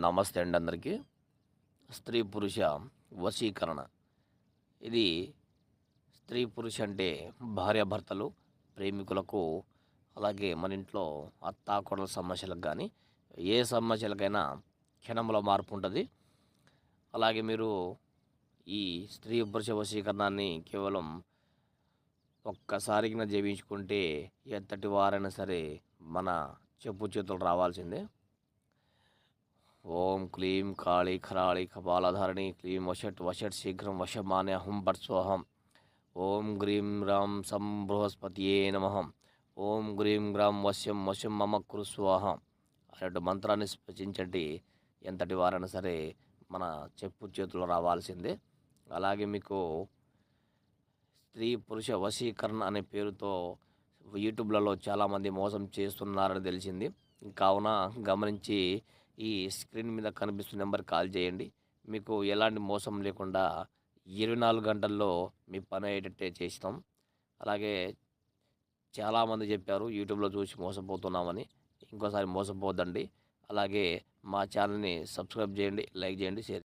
నమస్తే అండి అందరికీ. స్త్రీ పురుష వశీకరణ. ఇది స్త్రీ పురుష అంటే భార్యాభర్తలు, ప్రేమికులకు, అలాగే మన ఇంట్లో అత్తాకోడల సమస్యలకు కానీ, ఏ సమస్యలకైనా క్షణంలో మార్పు ఉంటుంది. అలాగే మీరు ఈ స్త్రీ పురుష వశీకరణాన్ని కేవలం ఒక్కసారిగా జీవించుకుంటే ఎంతటి వారైనా సరే మన చెప్పు చేతులు రావాల్సిందే. ఓం క్లీం కాళీ ఖరాళి కపాలధారిణి క్లీం వషట్ వషట్ శీఘ్రం వశమాన్య హుం భట్ స్వహం. ఓం గ్రీం రాం సం బృహస్పతియే నమః. ఓం గ్రీం గ్రాం వశ్యం వశం మమ కురు స్వాహ అనేటు మంత్రాన్ని స్పృశించండి. ఎంతటి వారైనా సరే మన చెప్పు చేతులు రావాల్సిందే. అలాగే మీకు స్త్రీ పురుష వశీకరణ అనే పేరుతో యూట్యూబ్లలో చాలామంది మోసం చేస్తున్నారని తెలిసింది. కావున గమనించి ఈ స్క్రీన్ మీద కనిపిస్తున్న నెంబర్ కాల్ చేయండి. మీకు ఎలాంటి మోసం లేకుండా 24 గంటల్లో మీ పని అయ్యేటట్టే చేస్తాం. అలాగే చాలామంది చెప్పారు యూట్యూబ్లో చూసి మోసపోతున్నామని. ఇంకోసారి మోసపోద్దండి. అలాగే మా ఛానల్ని సబ్స్క్రైబ్ చేయండి, లైక్ చేయండి, షేర్